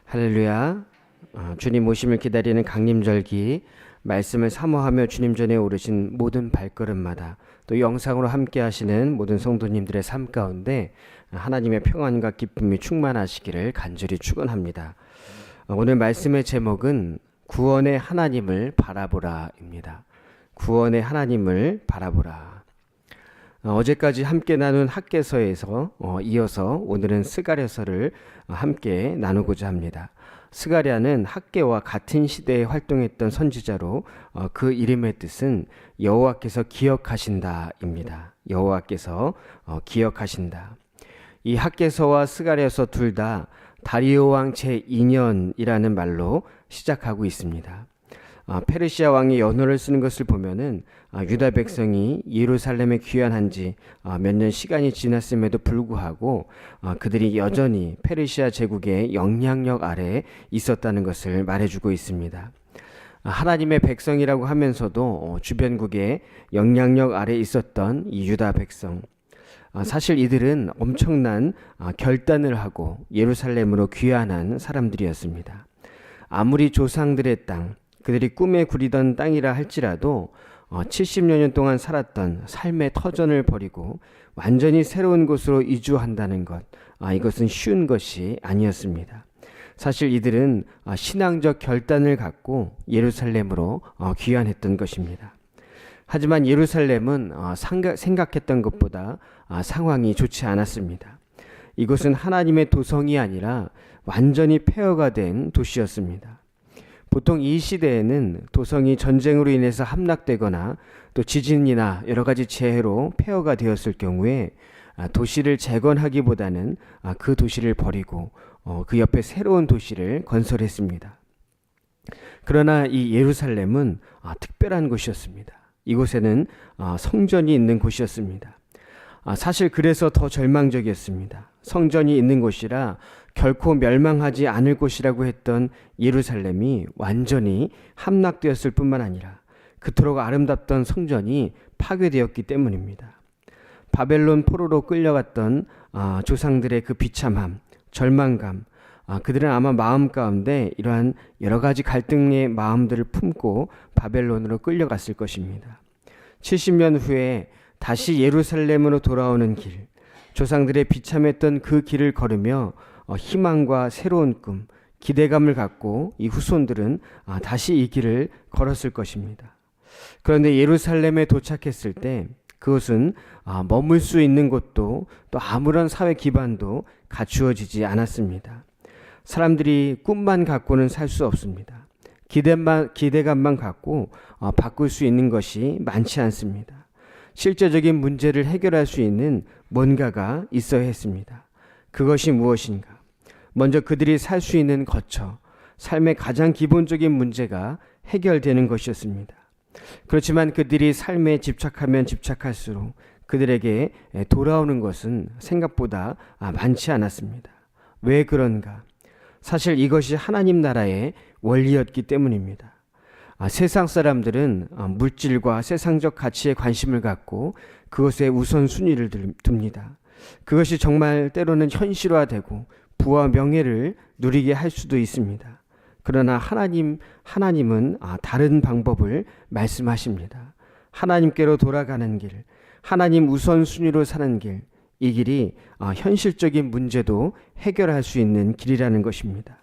할렐루야. 주님 오심을 기다리는 강림절기 말씀을 사모하며 주님 전에 오르신 모든 발걸음마다 또 영상으로 함께 하시는 모든 성도님들의 삶 가운데 하나님의 평안과 기쁨이 충만하시기를 간절히 축원합니다. 오늘 말씀의 제목은 구원의 하나님을 바라보라입니다. 구원의 하나님을 바라보라. 어제까지 함께 나눈 학개서에서 이어서 오늘은 스가랴서를 함께 나누고자 합니다. 스가랴는 학개와 같은 시대에 활동했던 선지자로 그 이름의 뜻은 여호와께서 기억하신다입니다. 여호와께서 기억하신다. 이 학개서와 스가랴서 둘 다 다리오 왕 제2년이라는 말로 시작하고 있습니다. 페르시아 왕이 연호를 쓰는 것을 보면은 유다 백성이 예루살렘에 귀환한 지 몇 년 시간이 지났음에도 불구하고 그들이 여전히 페르시아 제국의 영향력 아래에 있었다는 것을 말해주고 있습니다. 하나님의 백성이라고 하면서도 주변국의 영향력 아래에 있었던 이 유다 백성, 사실 이들은 엄청난 결단을 하고 예루살렘으로 귀환한 사람들이었습니다. 아무리 조상들의 땅, 그들이 꿈에 그리던 땅이라 할지라도 70여 년 동안 살았던 삶의 터전을 버리고 완전히 새로운 곳으로 이주한다는 것, 이것은 쉬운 것이 아니었습니다. 사실 이들은 신앙적 결단을 갖고 예루살렘으로 귀환했던 것입니다. 하지만 예루살렘은 생각했던 것보다 상황이 좋지 않았습니다. 이곳은 하나님의 도성이 아니라 완전히 폐허가 된 도시였습니다. 보통 이 시대에는 도성이 전쟁으로 인해서 함락되거나 또 지진이나 여러 가지 재해로 폐허가 되었을 경우에 도시를 재건하기보다는 그 도시를 버리고 그 옆에 새로운 도시를 건설했습니다. 그러나 이 예루살렘은 특별한 곳이었습니다. 이곳에는 성전이 있는 곳이었습니다. 사실 그래서 더 절망적이었습니다. 성전이 있는 곳이라 결코 멸망하지 않을 곳이라고 했던 예루살렘이 완전히 함락되었을 뿐만 아니라 그토록 아름답던 성전이 파괴되었기 때문입니다. 바벨론 포로로 끌려갔던 조상들의 그 비참함, 절망감, 그들은 아마 마음 가운데 이러한 여러 가지 갈등의 마음들을 품고 바벨론으로 끌려갔을 것입니다. 70년 후에 다시 예루살렘으로 돌아오는 길, 조상들의 비참했던 그 길을 걸으며 희망과 새로운 꿈, 기대감을 갖고 이 후손들은 다시 이 길을 걸었을 것입니다. 그런데 예루살렘에 도착했을 때 그것은 머물 수 있는 곳도 또 아무런 사회 기반도 갖추어지지 않았습니다. 사람들이 꿈만 갖고는 살 수 없습니다. 기대감만 갖고 바꿀 수 있는 것이 많지 않습니다. 실제적인 문제를 해결할 수 있는 뭔가가 있어야 했습니다. 그것이 무엇인가? 먼저 그들이 살 수 있는 거처, 삶의 가장 기본적인 문제가 해결되는 것이었습니다. 그렇지만 그들이 삶에 집착하면 집착할수록 그들에게 돌아오는 것은 생각보다 많지 않았습니다. 왜 그런가? 사실 이것이 하나님 나라의 원리였기 때문입니다. 세상 사람들은 물질과 세상적 가치에 관심을 갖고 그것에 우선순위를 둡니다. 그것이 정말 때로는 현실화되고 부와 명예를 누리게 할 수도 있습니다. 그러나 하나님은 다른 방법을 말씀하십니다. 하나님께로 돌아가는 길, 하나님 우선순위로 사는 길, 이 길이 현실적인 문제도 해결할 수 있는 길이라는 것입니다.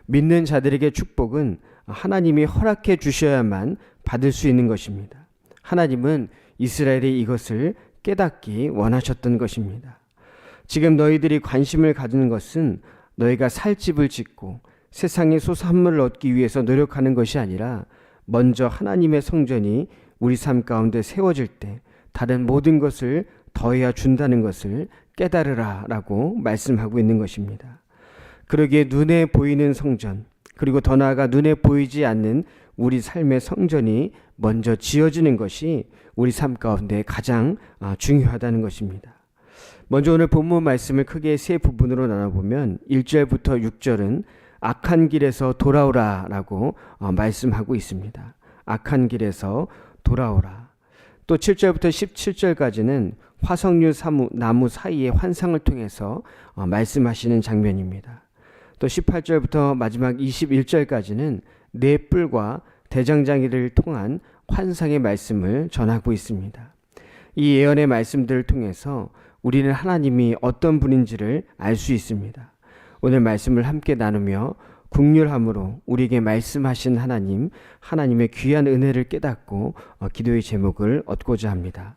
믿는 자들에게 축복은 하나님이 허락해 주셔야만 받을 수 있는 것입니다. 하나님은 이스라엘이 이것을 깨닫기 원하셨던 것입니다. 지금 너희들이 관심을 가지는 것은 너희가 살 집을 짓고 세상의 소산물을 얻기 위해서 노력하는 것이 아니라 먼저 하나님의 성전이 우리 삶 가운데 세워질 때 다른 모든 것을 더해야 준다는 것을 깨달으라 라고 말씀하고 있는 것입니다. 그러기에 눈에 보이는 성전, 그리고 더 나아가 눈에 보이지 않는 우리 삶의 성전이 먼저 지어지는 것이 우리 삶 가운데 가장 중요하다는 것입니다. 먼저 오늘 본문 말씀을 크게 세 부분으로 나눠보면 1절부터 6절은 악한 길에서 돌아오라 라고 말씀하고 있습니다. 악한 길에서 돌아오라. 또 7절부터 17절까지는 화석류 나무 사이의 환상을 통해서 말씀하시는 장면입니다. 또 18절부터 마지막 21절까지는 네 뿔과 대장장이를 통한 환상의 말씀을 전하고 있습니다. 이 예언의 말씀들을 통해서 우리는 하나님이 어떤 분인지를 알 수 있습니다. 오늘 말씀을 함께 나누며 국률함으로 우리에게 말씀하신 하나님의 귀한 은혜를 깨닫고 기도의 제목을 얻고자 합니다.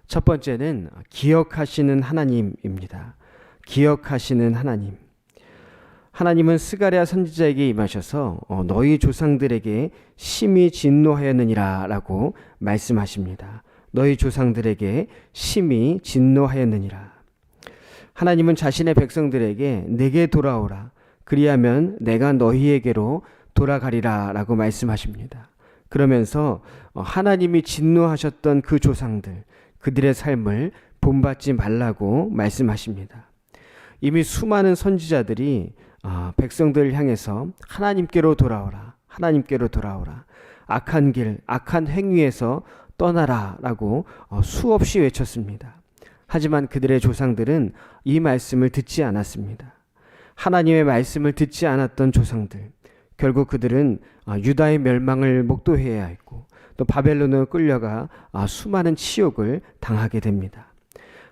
첫 번째는 기억하시는 하나님입니다. 기억하시는 하나님. 하나님은 스가랴 선지자에게 임하셔서 너희 조상들에게 심히 진노하였느니라 라고 말씀하십니다. 너희 조상들에게 심히 진노하였느니라. 하나님은 자신의 백성들에게 내게 돌아오라. 그리하면 내가 너희에게로 돌아가리라 라고 말씀하십니다. 그러면서 하나님이 진노하셨던 그 조상들, 그들의 삶을 본받지 말라고 말씀하십니다. 이미 수많은 선지자들이 백성들을 향해서 하나님께로 돌아오라, 하나님께로 돌아오라, 악한 길, 악한 행위에서 떠나라 라고 수없이 외쳤습니다. 하지만 그들의 조상들은 이 말씀을 듣지 않았습니다. 하나님의 말씀을 듣지 않았던 조상들, 결국 그들은 유다의 멸망을 목도해야 했고 또 바벨론으로 끌려가 수많은 치욕을 당하게 됩니다.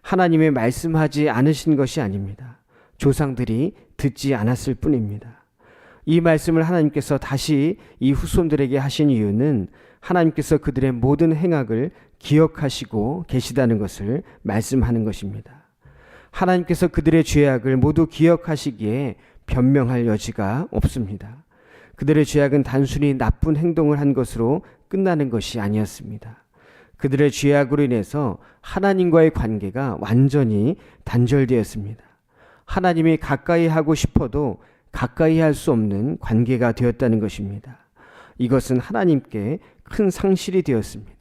하나님의 말씀하지 않으신 것이 아닙니다. 조상들이 듣지 않았을 뿐입니다. 이 말씀을 하나님께서 다시 이 후손들에게 하신 이유는 하나님께서 그들의 모든 행악을 기억하시고 계시다는 것을 말씀하는 것입니다. 하나님께서 그들의 죄악을 모두 기억하시기에 변명할 여지가 없습니다. 그들의 죄악은 단순히 나쁜 행동을 한 것으로 끝나는 것이 아니었습니다. 그들의 죄악으로 인해서 하나님과의 관계가 완전히 단절되었습니다. 하나님이 가까이 하고 싶어도 가까이 할 수 없는 관계가 되었다는 것입니다. 이것은 하나님께 큰 상실이 되었습니다.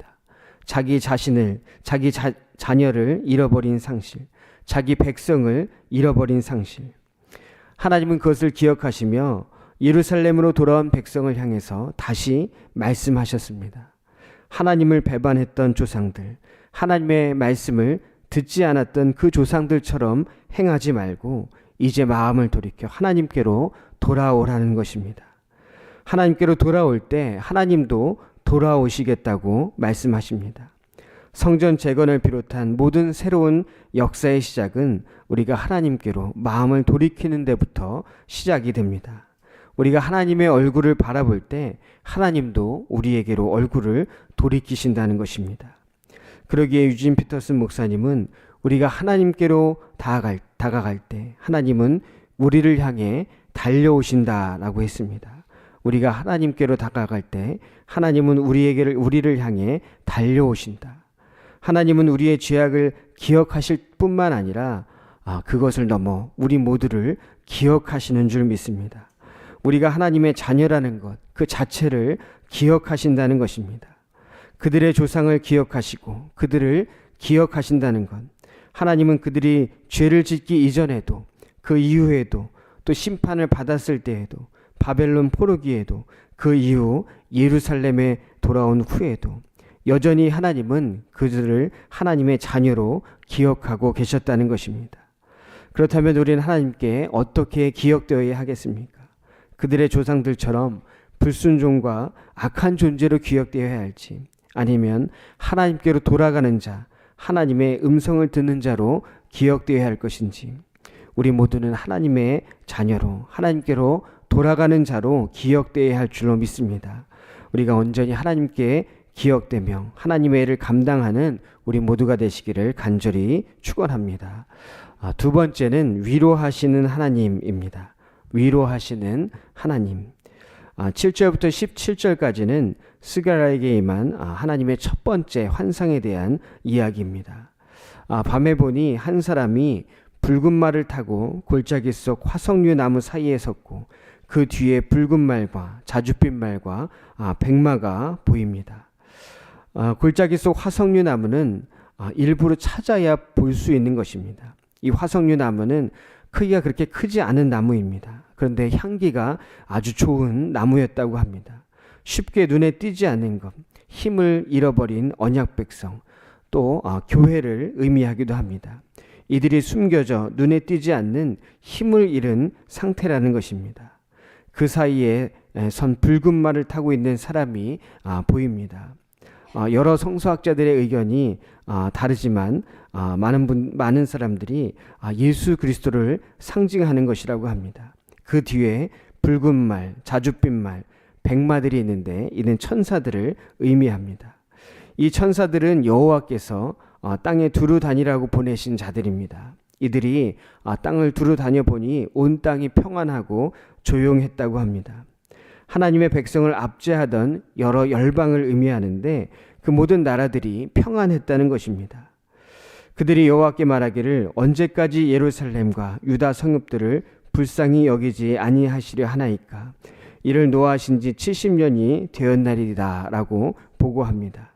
자기 자신을, 자기 자녀를 잃어버린 상실, 자기 백성을 잃어버린 상실. 하나님은 그것을 기억하시며 예루살렘으로 돌아온 백성을 향해서 다시 말씀하셨습니다. 하나님을 배반했던 조상들, 하나님의 말씀을 듣지 않았던 그 조상들처럼 행하지 말고 이제 마음을 돌이켜 하나님께로 돌아오라는 것입니다. 하나님께로 돌아올 때 하나님도 돌아오시겠다고 말씀하십니다. 성전 재건을 비롯한 모든 새로운 역사의 시작은 우리가 하나님께로 마음을 돌이키는 데부터 시작이 됩니다. 우리가 하나님의 얼굴을 바라볼 때 하나님도 우리에게로 얼굴을 돌이키신다는 것입니다. 그러기에 유진 피터슨 목사님은 우리가 하나님께로 다가갈 때 하나님은 우리를 향해 달려오신다라고 했습니다. 우리가 하나님께로 다가갈 때 하나님은 우리를 향해 달려오신다. 하나님은 우리의 죄악을 기억하실 뿐만 아니라 그것을 넘어 우리 모두를 기억하시는 줄 믿습니다. 우리가 하나님의 자녀라는 것, 그 자체를 기억하신다는 것입니다. 그들의 조상을 기억하시고 그들을 기억하신다는 것, 하나님은 그들이 죄를 짓기 이전에도 그 이후에도 또 심판을 받았을 때에도 바벨론 포로기에도 그 이후 예루살렘에 돌아온 후에도 여전히 하나님은 그들을 하나님의 자녀로 기억하고 계셨다는 것입니다. 그렇다면 우리는 하나님께 어떻게 기억되어야 하겠습니까? 그들의 조상들처럼 불순종과 악한 존재로 기억되어야 할지, 아니면 하나님께로 돌아가는 자, 하나님의 음성을 듣는 자로 기억되어야 할 것인지, 우리 모두는 하나님의 자녀로 하나님께로 돌아가는 자로 기억되어야 할 줄로 믿습니다. 우리가 온전히 하나님께 기억되며 하나님의 일을 감당하는 우리 모두가 되시기를 간절히 축원합니다. 두 번째는 위로하시는 하나님입니다. 위로하시는 하나님. 7절부터 17절까지는 스가랴에게 임한 하나님의 첫 번째 환상에 대한 이야기입니다. 밤에 보니 한 사람이 붉은 말을 타고 골짜기 속 화석류 나무 사이에 섰고 그 뒤에 붉은 말과 자줏빛 말과 백마가 보입니다. 골짜기 속 화석류 나무는 일부러 찾아야 볼 수 있는 것입니다. 이 화석류 나무는 크기가 그렇게 크지 않은 나무입니다. 그런데 향기가 아주 좋은 나무였다고 합니다. 쉽게 눈에 띄지 않는 것, 힘을 잃어버린 언약 백성, 또 교회를 의미하기도 합니다. 이들이 숨겨져 눈에 띄지 않는 힘을 잃은 상태라는 것입니다. 그 사이에 선 붉은 말을 타고 있는 사람이 보입니다. 여러 성서학자들의 의견이 다르지만 많은 사람들이 예수 그리스도를 상징하는 것이라고 합니다. 그 뒤에 붉은 말, 자줏빛 말, 백마들이 있는데 이는 천사들을 의미합니다. 이 천사들은 여호와께서 땅에 두루 다니라고 보내신 자들입니다. 이들이 땅을 두루 다녀 보니 온 땅이 평안하고 조용했다고 합니다. 하나님의 백성을 압제하던 여러 열방을 의미하는데 그 모든 나라들이 평안했다는 것입니다. 그들이 여호와께 말하기를 언제까지 예루살렘과 유다 성읍들을 불쌍히 여기지 아니하시려 하나이까? 이를 노하신 지 70년이 되었나리다 라고 보고합니다.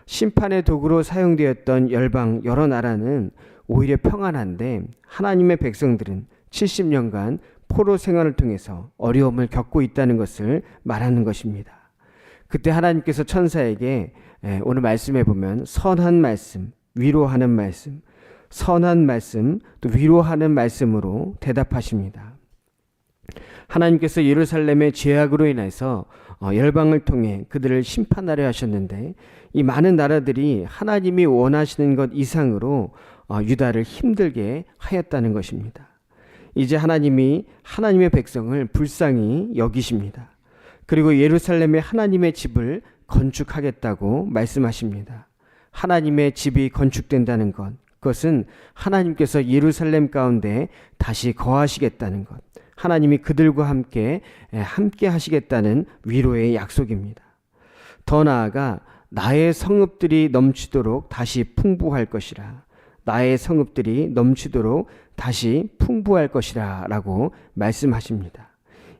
심판의 도구로 사용되었던 열방 여러 나라는 오히려 평안한데 하나님의 백성들은 70년간 포로 생활을 통해서 어려움을 겪고 있다는 것을 말하는 것입니다. 그때 하나님께서 천사에게 오늘 말씀해 보면 선한 말씀, 위로하는 말씀, 선한 말씀, 또 위로하는 말씀으로 대답하십니다. 하나님께서 예루살렘의 죄악으로 인해서 열방을 통해 그들을 심판하려 하셨는데 이 많은 나라들이 하나님이 원하시는 것 이상으로 유다를 힘들게 하였다는 것입니다. 이제 하나님이 하나님의 백성을 불쌍히 여기십니다. 그리고 예루살렘에 하나님의 집을 건축하겠다고 말씀하십니다. 하나님의 집이 건축된다는 것, 그것은 하나님께서 예루살렘 가운데 다시 거하시겠다는 것, 하나님이 그들과 함께 하시겠다는 위로의 약속입니다. 더 나아가 나의 성읍들이 넘치도록 다시 풍부할 것이라, 나의 성읍들이 넘치도록 다시 풍부할 것이라 라고 말씀하십니다.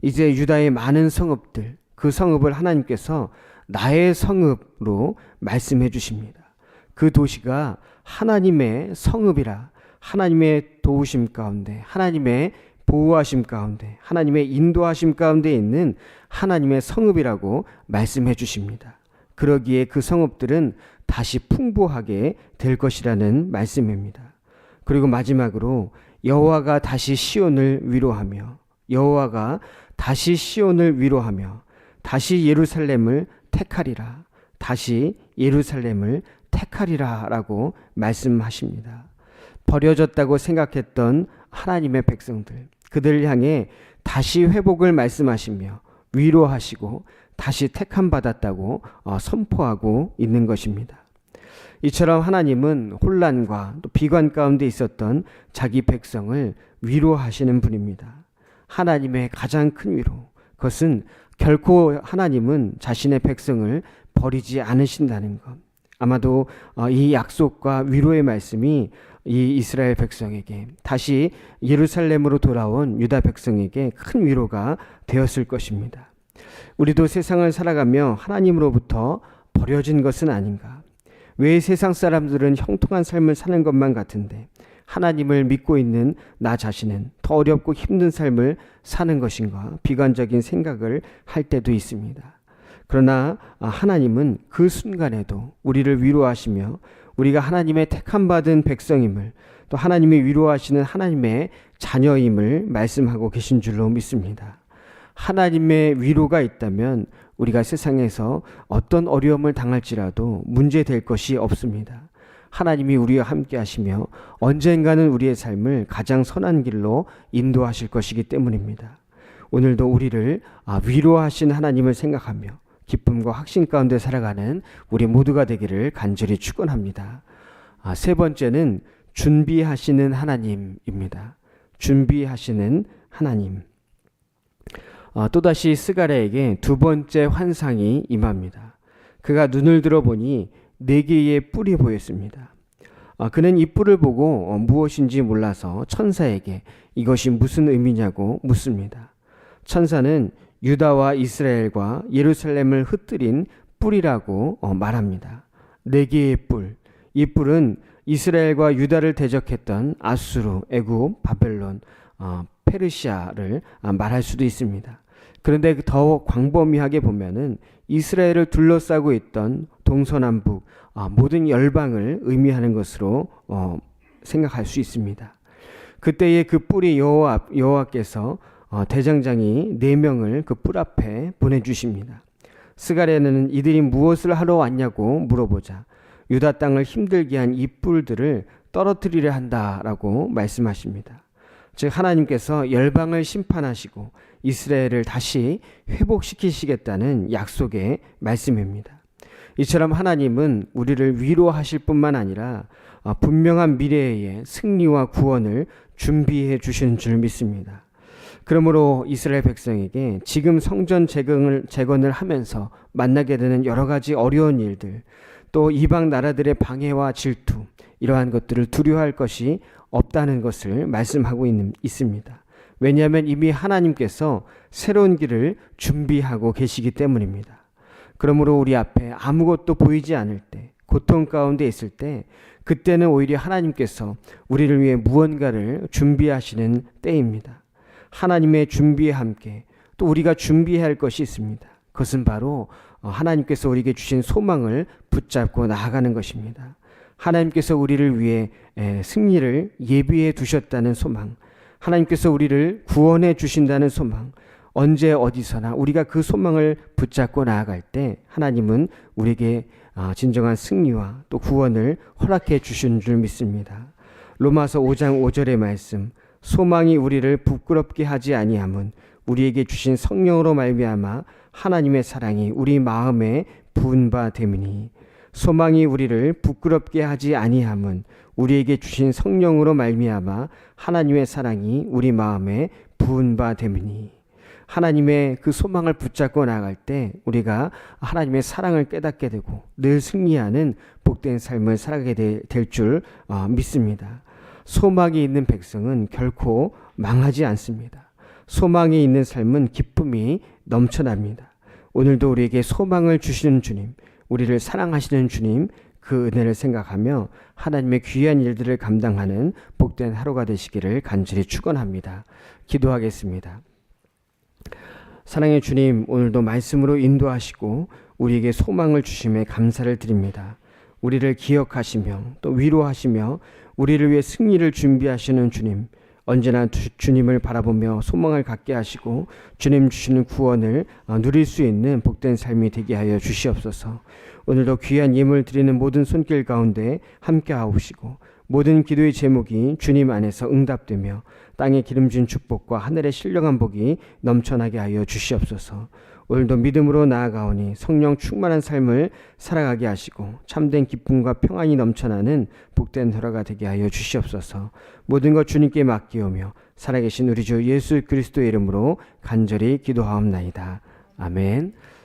이제 유다의 많은 성읍들, 그 성읍을 하나님께서 나의 성읍으로 말씀해 주십니다. 그 도시가 하나님의 성읍이라, 하나님의 도우심 가운데, 하나님의 보호하심 가운데, 하나님의 인도하심 가운데 있는 하나님의 성읍이라고 말씀해 주십니다. 그러기에 그 성읍들은 다시 풍부하게 될 것이라는 말씀입니다. 그리고 마지막으로 여호와가 다시 시온을 위로하며, 여호와가 다시 시온을 위로하며 다시 예루살렘을 택하리라, 다시 예루살렘을 택하리라 라고 말씀하십니다. 버려졌다고 생각했던 하나님의 백성들, 그들을 향해 다시 회복을 말씀하시며 위로하시고 다시 택함 받았다고 선포하고 있는 것입니다. 이처럼 하나님은 혼란과 또 비관 가운데 있었던 자기 백성을 위로하시는 분입니다. 하나님의 가장 큰 위로, 그것은 결코 하나님은 자신의 백성을 버리지 않으신다는 것. 아마도 이 약속과 위로의 말씀이 이 이스라엘 백성에게, 다시 예루살렘으로 돌아온 유다 백성에게 큰 위로가 되었을 것입니다. 우리도 세상을 살아가며 하나님으로부터 버려진 것은 아닌가? 왜 세상 사람들은 형통한 삶을 사는 것만 같은데 하나님을 믿고 있는 나 자신은 더 어렵고 힘든 삶을 사는 것인가? 비관적인 생각을 할 때도 있습니다. 그러나 하나님은 그 순간에도 우리를 위로하시며 우리가 하나님의 택함받은 백성임을, 또 하나님이 위로하시는 하나님의 자녀임을 말씀하고 계신 줄로 믿습니다. 하나님의 위로가 있다면 우리가 세상에서 어떤 어려움을 당할지라도 문제될 것이 없습니다. 하나님이 우리와 함께 하시며 언젠가는 우리의 삶을 가장 선한 길로 인도하실 것이기 때문입니다. 오늘도 우리를 위로하신 하나님을 생각하며 기쁨과 확신 가운데 살아가는 우리 모두가 되기를 간절히 축원합니다. 세 번째는 준비하시는 하나님입니다. 준비하시는 하나님. 또다시 스가랴에게 두 번째 환상이 임합니다. 그가 눈을 들어보니 4개의 뿔이 보였습니다. 그는 이 뿔을 보고 무엇인지 몰라서 천사에게 이것이 무슨 의미냐고 묻습니다. 천사는 유다와 이스라엘과 예루살렘을 흩뜨린 뿔이라고 말합니다. 4개의 뿔. 이 뿔은 이스라엘과 유다를 대적했던 아수르, 애굽, 바벨론, 페르시아를 말할 수도 있습니다. 그런데 더 광범위하게 보면은 이스라엘을 둘러싸고 있던 동서남북 모든 열방을 의미하는 것으로 생각할 수 있습니다. 그때의 그 뿔이 여호와께서 대장장이 4명을 그 뿔 앞에 보내주십니다. 스가랴는 이들이 무엇을 하러 왔냐고 물어보자 유다 땅을 힘들게 한 이 뿔들을 떨어뜨리려 한다라고 말씀하십니다. 즉 하나님께서 열방을 심판하시고 이스라엘을 다시 회복시키시겠다는 약속의 말씀입니다. 이처럼 하나님은 우리를 위로하실 뿐만 아니라 분명한 미래의 승리와 구원을 준비해 주시는 줄 믿습니다. 그러므로 이스라엘 백성에게 지금 성전 재건을 하면서 만나게 되는 여러 가지 어려운 일들, 또 이방 나라들의 방해와 질투, 이러한 것들을 두려워할 것이 없다는 것을 말씀하고 있습니다. 왜냐하면 이미 하나님께서 새로운 길을 준비하고 계시기 때문입니다. 그러므로 우리 앞에 아무것도 보이지 않을 때, 고통 가운데 있을 때, 그때는 오히려 하나님께서 우리를 위해 무언가를 준비하시는 때입니다. 하나님의 준비에 함께 또 우리가 준비해야 할 것이 있습니다. 그것은 바로 하나님께서 우리에게 주신 소망을 붙잡고 나아가는 것입니다. 하나님께서 우리를 위해 승리를 예비해 두셨다는 소망, 하나님께서 우리를 구원해 주신다는 소망, 언제 어디서나 우리가 그 소망을 붙잡고 나아갈 때 하나님은 우리에게 진정한 승리와 또 구원을 허락해 주시는 줄 믿습니다. 로마서 5장 5절의 말씀, 소망이 우리를 부끄럽게 하지 아니함은 우리에게 주신 성령으로 말미암아 하나님의 사랑이 우리 마음에 부은 바 됨이니, 소망이 우리를 부끄럽게 하지 아니함은 우리에게 주신 성령으로 말미암아 하나님의 사랑이 우리 마음에 부은 바 됨이니, 하나님의 그 소망을 붙잡고 나아갈 때 우리가 하나님의 사랑을 깨닫게 되고 늘 승리하는 복된 삶을 살아가게 될 줄 믿습니다. 소망이 있는 백성은 결코 망하지 않습니다. 소망이 있는 삶은 기쁨이 넘쳐납니다. 오늘도 우리에게 소망을 주시는 주님, 우리를 사랑하시는 주님, 그 은혜를 생각하며 하나님의 귀한 일들을 감당하는 복된 하루가 되시기를 간절히 축원합니다. 기도하겠습니다. 사랑의 주님, 오늘도 말씀으로 인도하시고 우리에게 소망을 주심에 감사를 드립니다. 우리를 기억하시며 또 위로하시며 우리를 위해 승리를 준비하시는 주님, 언제나 주님을 바라보며 소망을 갖게 하시고 주님 주시는 구원을 누릴 수 있는 복된 삶이 되게 하여 주시옵소서. 오늘도 귀한 예물 드리는 모든 손길 가운데 함께 하옵시고 모든 기도의 제목이 주님 안에서 응답되며 땅에 기름진 축복과 하늘의 신령한 복이 넘쳐나게 하여 주시옵소서. 오늘도 믿음으로 나아가오니 성령 충만한 삶을 살아가게 하시고 참된 기쁨과 평안이 넘쳐나는 복된 하루가 되게 하여 주시옵소서. 모든 것 주님께 맡기오며 살아계신 우리 주 예수 그리스도의 이름으로 간절히 기도하옵나이다. 아멘.